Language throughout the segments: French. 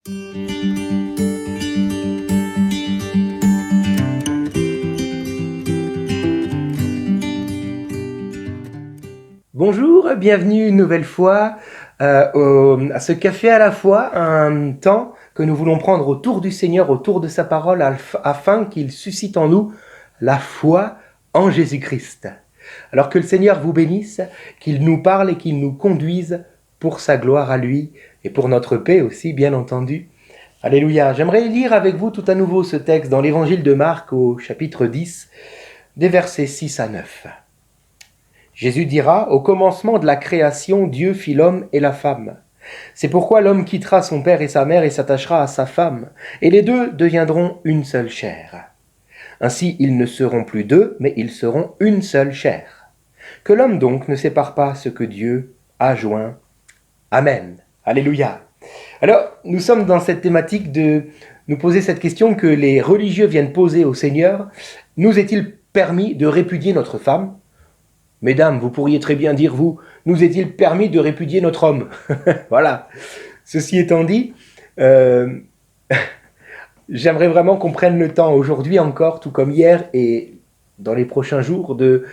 Bonjour, bienvenue une nouvelle fois à ce café à la fois, un temps que nous voulons prendre autour du Seigneur, autour de sa parole, afin qu'il suscite en nous la foi en Jésus-Christ. Alors que le Seigneur vous bénisse, qu'il nous parle et qu'il nous conduise pour sa gloire à lui et pour notre paix aussi, bien entendu. Alléluia. J'aimerais lire avec vous tout à nouveau ce texte dans l'évangile de Marc au chapitre 10, des versets 6 à 9. Jésus dira, au commencement de la création, Dieu fit l'homme et la femme. C'est pourquoi l'homme quittera son père et sa mère et s'attachera à sa femme, et les deux deviendront une seule chair. Ainsi, ils ne seront plus deux, mais ils seront une seule chair. Que l'homme donc ne sépare pas ce que Dieu a joint. Amen. Alléluia. Alors, nous sommes dans cette thématique de nous poser cette question que les religieux viennent poser au Seigneur. Nous est-il permis de répudier notre femme ? Mesdames, vous pourriez très bien dire, vous, nous est-il permis de répudier notre homme ? Voilà. Ceci étant dit, j'aimerais vraiment qu'on prenne le temps aujourd'hui encore, tout comme hier et dans les prochains jours, de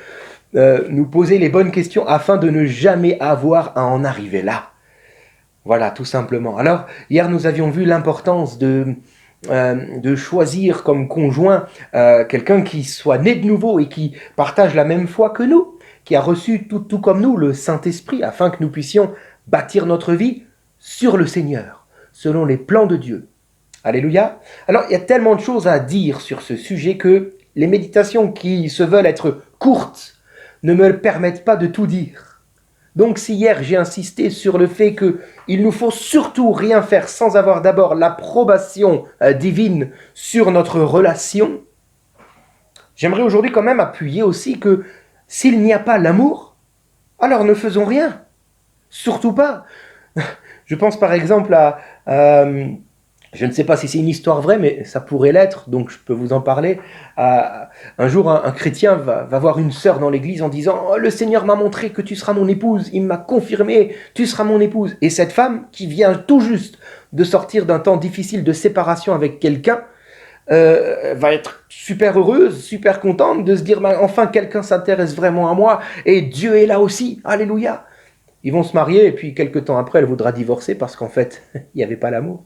nous poser les bonnes questions afin de ne jamais avoir à en arriver là. Voilà, tout simplement. Alors, hier, nous avions vu l'importance de choisir comme conjoint quelqu'un qui soit né de nouveau et qui partage la même foi que nous, qui a reçu tout comme nous le Saint-Esprit, afin que nous puissions bâtir notre vie sur le Seigneur, selon les plans de Dieu. Alléluia. Alors, il y a tellement de choses à dire sur ce sujet que les méditations qui se veulent être courtes ne me permettent pas de tout dire. Donc, si hier j'ai insisté sur le fait qu'il ne faut surtout rien faire sans avoir d'abord l'approbation divine sur notre relation, j'aimerais aujourd'hui quand même appuyer aussi que s'il n'y a pas l'amour, alors ne faisons rien. Surtout pas. Je pense par exemple à... je ne sais pas si c'est une histoire vraie, mais ça pourrait l'être, donc je peux vous en parler. Un jour, un chrétien va voir une sœur dans l'église en disant « Oh, le Seigneur m'a montré que tu seras mon épouse, il m'a confirmé, tu seras mon épouse. » Et cette femme, qui vient tout juste de sortir d'un temps difficile de séparation avec quelqu'un, va être super heureuse, super contente de se dire enfin quelqu'un s'intéresse vraiment à moi et Dieu est là aussi, alléluia. Ils vont se marier et puis quelques temps après elle voudra divorcer parce qu'en fait il n'y avait pas l'amour.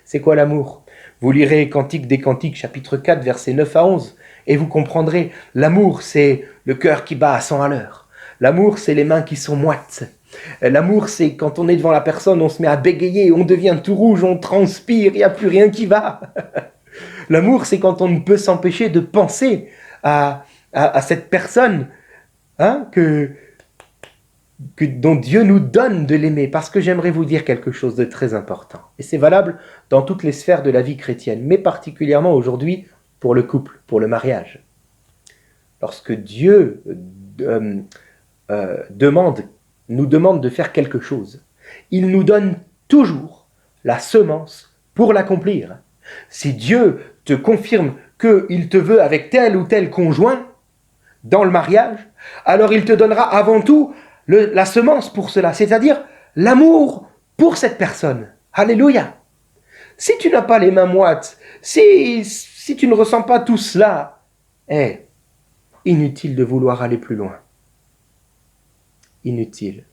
C'est quoi l'amour ? Vous lirez Cantique des Cantiques chapitre 4 versets 9 à 11 et vous comprendrez, l'amour c'est le cœur qui bat à 100 à l'heure. L'amour c'est les mains qui sont moites. L'amour, c'est quand on est devant la personne, on se met à bégayer, on devient tout rouge, on transpire, il n'y a plus rien qui va. L'amour, c'est quand on ne peut s'empêcher de penser à cette personne dont Dieu nous donne de l'aimer. Parce que j'aimerais vous dire quelque chose de très important. Et c'est valable dans toutes les sphères de la vie chrétienne, mais particulièrement aujourd'hui pour le couple, pour le mariage. Lorsque Dieu nous demande de faire quelque chose, il nous donne toujours la semence pour l'accomplir. Si Dieu te confirme qu'il te veut avec tel ou tel conjoint dans le mariage, alors il te donnera avant tout la semence pour cela, c'est-à-dire l'amour pour cette personne. Alléluia. Si tu n'as pas les mains moites, si tu ne ressens pas tout cela, inutile de vouloir aller plus loin. Inutile.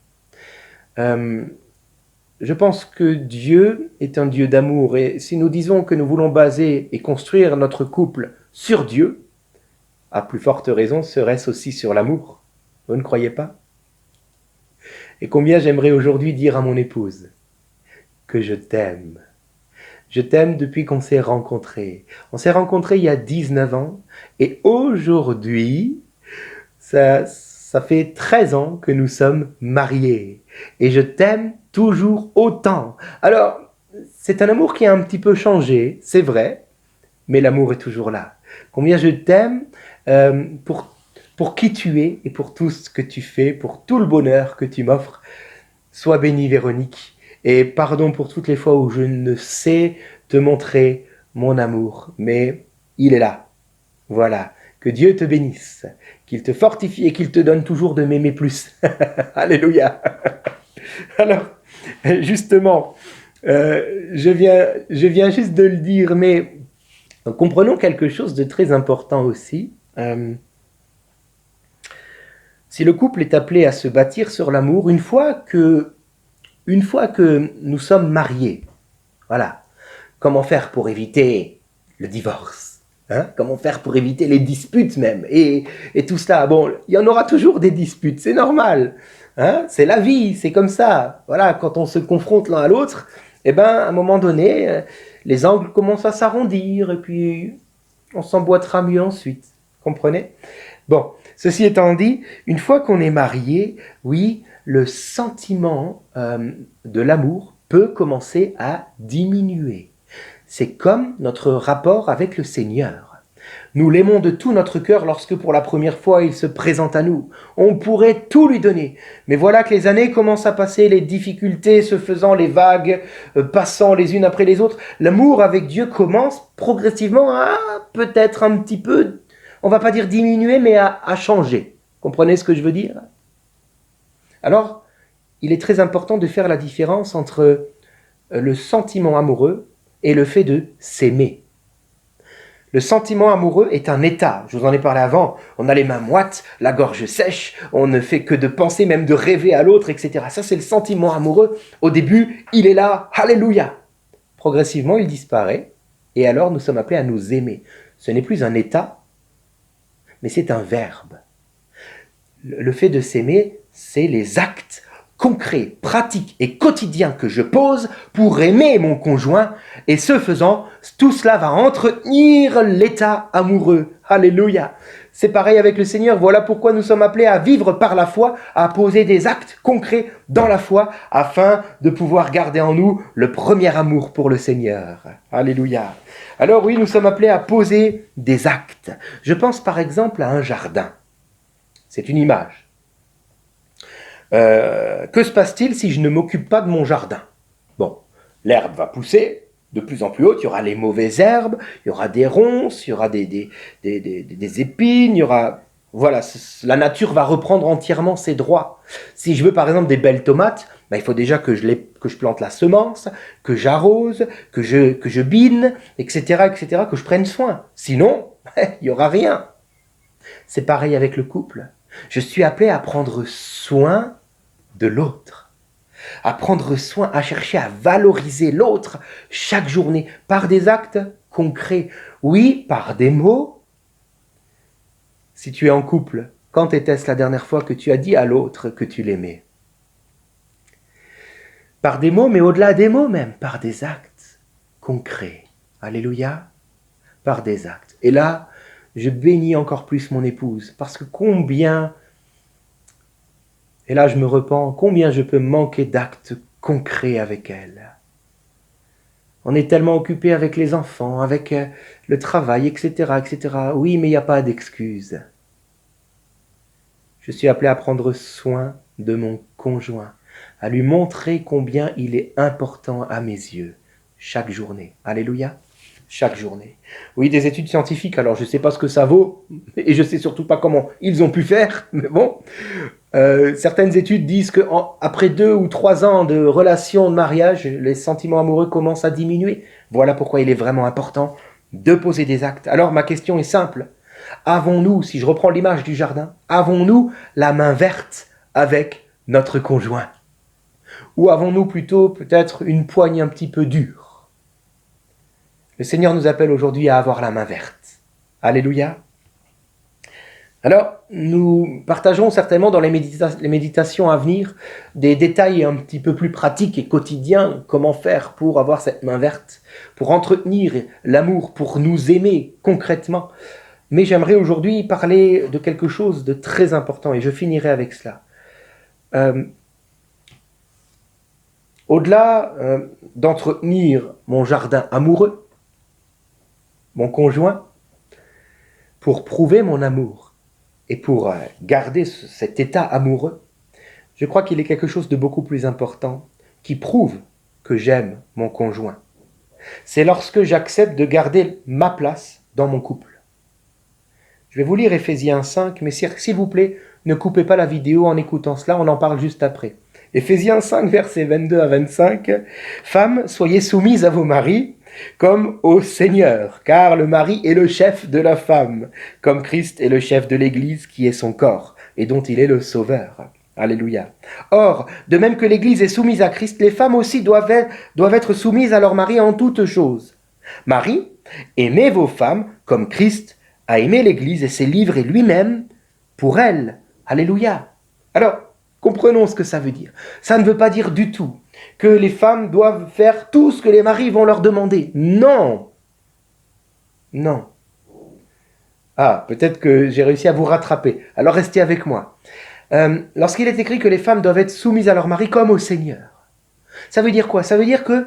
Je pense que Dieu est un Dieu d'amour et si nous disons que nous voulons baser et construire notre couple sur Dieu, à plus forte raison serait-ce aussi sur l'amour. Vous ne croyez pas ? Et combien j'aimerais aujourd'hui dire à mon épouse que je t'aime. Je t'aime depuis qu'on s'est rencontrés. On s'est rencontrés il y a 19 ans et aujourd'hui, ça fait 13 ans que nous sommes mariés. Et je t'aime toujours autant. Alors, c'est un amour qui a un petit peu changé, c'est vrai, mais l'amour est toujours là. Combien je t'aime pour qui tu es et pour tout ce que tu fais, pour tout le bonheur que tu m'offres. Sois bénie, Véronique. Et pardon pour toutes les fois où je ne sais te montrer mon amour, mais il est là. Voilà. Que Dieu te bénisse, qu'il te fortifie et qu'il te donne toujours de m'aimer plus. Alléluia. Alors, justement, Je viens juste de le dire, mais comprenons quelque chose de très important aussi. Si le couple est appelé à se bâtir sur l'amour, une fois que nous sommes mariés, voilà, comment faire pour éviter le divorce, hein? Comment faire pour éviter les disputes même, et tout cela. Bon, il y en aura toujours des disputes, c'est normal, hein? C'est la vie, c'est comme ça. Voilà, quand on se confronte l'un à l'autre, eh ben, à un moment donné, les angles commencent à s'arrondir, et puis on s'emboîtera mieux ensuite. Comprenez? Bon, ceci étant dit, une fois qu'on est marié, oui, le sentiment de l'amour peut commencer à diminuer. C'est comme notre rapport avec le Seigneur. Nous l'aimons de tout notre cœur lorsque pour la première fois il se présente à nous. On pourrait tout lui donner. Mais voilà que les années commencent à passer, les difficultés se faisant, les vagues passant les unes après les autres. L'amour avec Dieu commence progressivement à peut-être un petit peu, on va pas dire diminuer, mais à changer. Comprenez ce que je veux dire? Alors, il est très important de faire la différence entre le sentiment amoureux et le fait de s'aimer. Le sentiment amoureux est un état, je vous en ai parlé avant, on a les mains moites, la gorge sèche, on ne fait que de penser, même de rêver à l'autre, etc. Ça c'est le sentiment amoureux. Au début, il est là, alléluia. Progressivement, il disparaît, et alors nous sommes appelés à nous aimer. Ce n'est plus un état, mais c'est un verbe. Le fait de s'aimer, c'est les actes concrets, pratiques et quotidiens que je pose pour aimer mon conjoint, et ce faisant, tout cela va entretenir l'état amoureux. Alléluia. C'est pareil avec le Seigneur, voilà pourquoi nous sommes appelés à vivre par la foi, à poser des actes concrets dans la foi, afin de pouvoir garder en nous le premier amour pour le Seigneur. Alléluia. Alors oui, nous sommes appelés à poser des actes. Je pense par exemple à un jardin. C'est une image. Que se passe-t-il si je ne m'occupe pas de mon jardin? Bon, l'herbe va pousser de plus en plus haute, il y aura les mauvaises herbes, il y aura des ronces, il y aura des épines, il y aura... Voilà, la nature va reprendre entièrement ses droits. Si je veux par exemple des belles tomates, ben, il faut déjà que je plante la semence, que j'arrose, que je bine, etc., que je prenne soin. Sinon, il n'y aura rien. C'est pareil avec le couple. Je suis appelé à prendre soin de l'autre, à prendre soin, à chercher à valoriser l'autre chaque journée par des actes concrets. Oui, par des mots. Si tu es en couple, quand était-ce la dernière fois que tu as dit à l'autre que tu l'aimais? Par des mots, mais au-delà des mots même, par des actes concrets. Alléluia. Par des actes. Et là, je bénis encore plus mon épouse, parce que combien, et là je me repens, combien je peux manquer d'actes concrets avec elle. On est tellement occupé avec les enfants, avec le travail, etc., etc. Oui, mais il n'y a pas d'excuse. Je suis appelé à prendre soin de mon conjoint, à lui montrer combien il est important à mes yeux, chaque journée. Alléluia. Chaque journée. Oui, des études scientifiques, alors je ne sais pas ce que ça vaut, et je ne sais surtout pas comment ils ont pu faire, mais bon. Certaines études disent qu'après 2 ou 3 ans de relation, de mariage, les sentiments amoureux commencent à diminuer. Voilà pourquoi il est vraiment important de poser des actes. Alors ma question est simple. Avons-nous, si je reprends l'image du jardin, avons-nous la main verte avec notre conjoint? Ou avons-nous plutôt peut-être une poigne un petit peu dure? Le Seigneur nous appelle aujourd'hui à avoir la main verte. Alléluia. Alors, nous partagerons certainement dans les méditations à venir des détails un petit peu plus pratiques et quotidiens, comment faire pour avoir cette main verte, pour entretenir l'amour, pour nous aimer concrètement. Mais j'aimerais aujourd'hui parler de quelque chose de très important et je finirai avec cela. Au-delà d'entretenir mon jardin amoureux, mon conjoint, pour prouver mon amour et pour garder cet état amoureux, je crois qu'il est quelque chose de beaucoup plus important qui prouve que j'aime mon conjoint. C'est lorsque j'accepte de garder ma place dans mon couple. Je vais vous lire Éphésiens 5, mais s'il vous plaît, ne coupez pas la vidéo en écoutant cela, on en parle juste après. Éphésiens 5, versets 22 à 25. Femmes, soyez soumises à vos maris comme au Seigneur, car le mari est le chef de la femme, comme Christ est le chef de l'Église qui est son corps et dont il est le sauveur. Alléluia. Or, de même que l'Église est soumise à Christ, les femmes aussi doivent être soumises à leur mari en toutes choses. Marie, aimez vos femmes comme Christ a aimé l'Église et s'est livré lui-même pour elle. Alléluia. Alors, comprenons ce que ça veut dire. Ça ne veut pas dire du tout que les femmes doivent faire tout ce que les maris vont leur demander. Non. Non. Ah, peut-être que j'ai réussi à vous rattraper. Alors restez avec moi. Lorsqu'il est écrit que les femmes doivent être soumises à leur mari comme au Seigneur, ça veut dire quoi? Ça veut dire que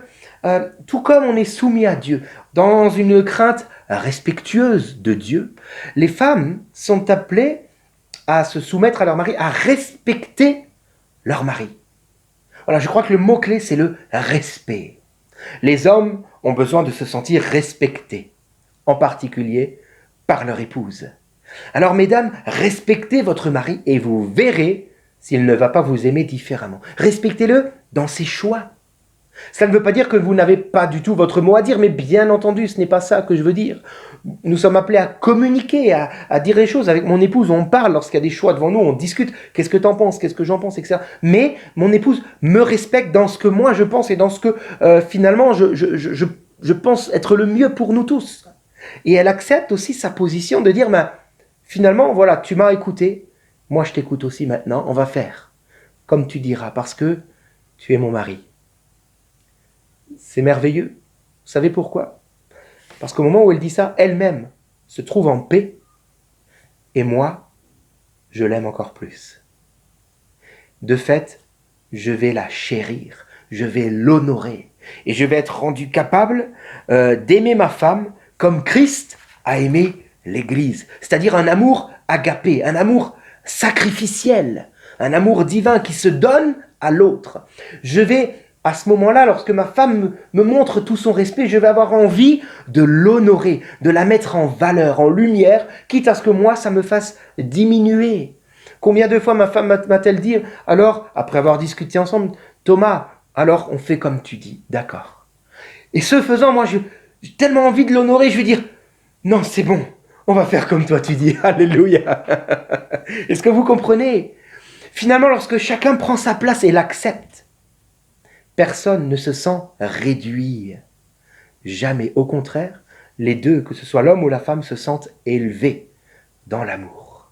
tout comme on est soumis à Dieu, dans une crainte respectueuse de Dieu, les femmes sont appelées à se soumettre à leur mari, à respecter leur mari. Voilà, je crois que le mot-clé, c'est le respect. Les hommes ont besoin de se sentir respectés, en particulier par leur épouse. Alors, mesdames, respectez votre mari et vous verrez s'il ne va pas vous aimer différemment. Respectez-le dans ses choix. Cela ne veut pas dire que vous n'avez pas du tout votre mot à dire, mais bien entendu, ce n'est pas ça que je veux dire. Nous sommes appelés à communiquer, à dire les choses. Avec mon épouse, on parle lorsqu'il y a des choix devant nous, on discute. Qu'est-ce que tu en penses? Qu'est-ce que j'en pense, etc. Mais mon épouse me respecte dans ce que moi je pense et dans ce que finalement je pense être le mieux pour nous tous. Et elle accepte aussi sa position de dire, finalement, voilà, tu m'as écouté, moi je t'écoute aussi maintenant, on va faire comme tu diras, parce que tu es mon mari. C'est merveilleux. Vous savez pourquoi? Parce qu'au moment où elle dit ça, elle-même se trouve en paix. Et moi, je l'aime encore plus. De fait, je vais la chérir, je vais l'honorer. Et je vais être rendu capable d'aimer ma femme comme Christ a aimé l'Église. C'est-à-dire un amour agapé, un amour sacrificiel, un amour divin qui se donne à l'autre. Je vais... À ce moment-là, lorsque ma femme me montre tout son respect, je vais avoir envie de l'honorer, de la mettre en valeur, en lumière, quitte à ce que moi, ça me fasse diminuer. Combien de fois ma femme m'a-t-elle dit, alors, après avoir discuté ensemble, Thomas, alors on fait comme tu dis, d'accord. Et ce faisant, moi, j'ai tellement envie de l'honorer, je vais dire, non, c'est bon, on va faire comme toi tu dis, alléluia. Est-ce que vous comprenez? Finalement, lorsque chacun prend sa place et l'accepte, personne ne se sent réduit. Jamais. Au contraire, les deux, que ce soit l'homme ou la femme, se sentent élevés dans l'amour.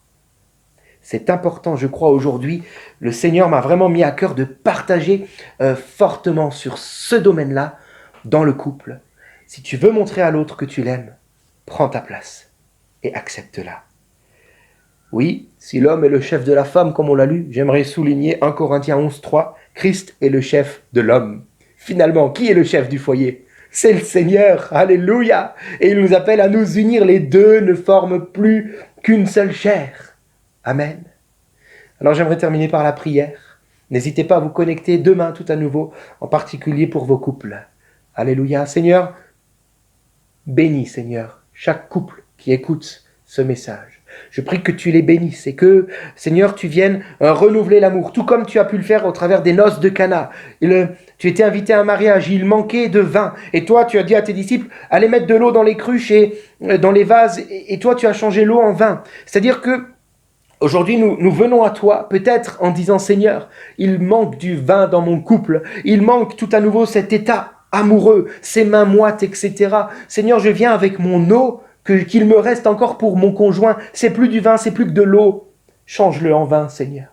C'est important, je crois, aujourd'hui. Le Seigneur m'a vraiment mis à cœur de partager fortement sur ce domaine-là dans le couple. Si tu veux montrer à l'autre que tu l'aimes, prends ta place et accepte-la. Oui, si l'homme est le chef de la femme, comme on l'a lu, j'aimerais souligner 1 Corinthiens 11:3, Christ est le chef de l'homme. Finalement, qui est le chef du foyer? C'est le Seigneur, alléluia. Et il nous appelle à nous unir, les deux ne forment plus qu'une seule chair. Amen. Alors j'aimerais terminer par la prière. N'hésitez pas à vous connecter demain tout à nouveau, en particulier pour vos couples. Alléluia. Seigneur, bénis, Seigneur, chaque couple qui écoute ce message. Je prie que tu les bénisses et que, Seigneur, tu viennes renouveler l'amour, tout comme tu as pu le faire au travers des noces de Cana. Tu étais invité à un mariage, il manquait de vin. Et toi, tu as dit à tes disciples, allez mettre de l'eau dans les cruches et dans les vases. Et toi, tu as changé l'eau en vin. C'est-à-dire que aujourd'hui, nous venons à toi, peut-être en disant, Seigneur, il manque du vin dans mon couple. Il manque tout à nouveau cet état amoureux, ces mains moites, etc. Seigneur, je viens avec mon eau, qu'il me reste encore pour mon conjoint. C'est plus du vin, c'est plus que de l'eau. Change-le en vin, Seigneur.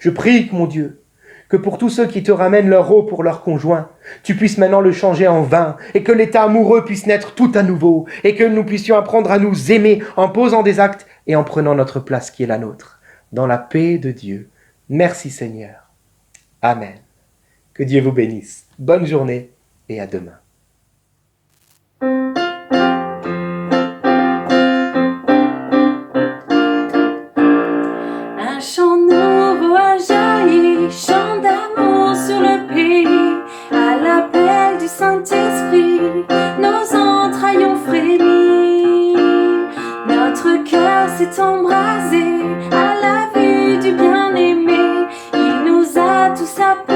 Je prie, mon Dieu, que pour tous ceux qui te ramènent leur eau pour leur conjoint, tu puisses maintenant le changer en vin, et que l'état amoureux puisse naître tout à nouveau, et que nous puissions apprendre à nous aimer en posant des actes et en prenant notre place qui est la nôtre, dans la paix de Dieu. Merci, Seigneur. Amen. Que Dieu vous bénisse. Bonne journée et à demain. Saint-Esprit, nos entrailles ont frémi, notre cœur s'est embrasé à la vue du bien-aimé, il nous a tous appelés.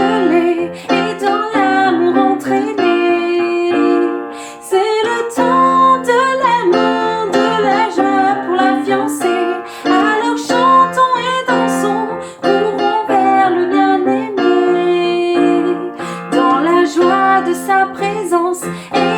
présence et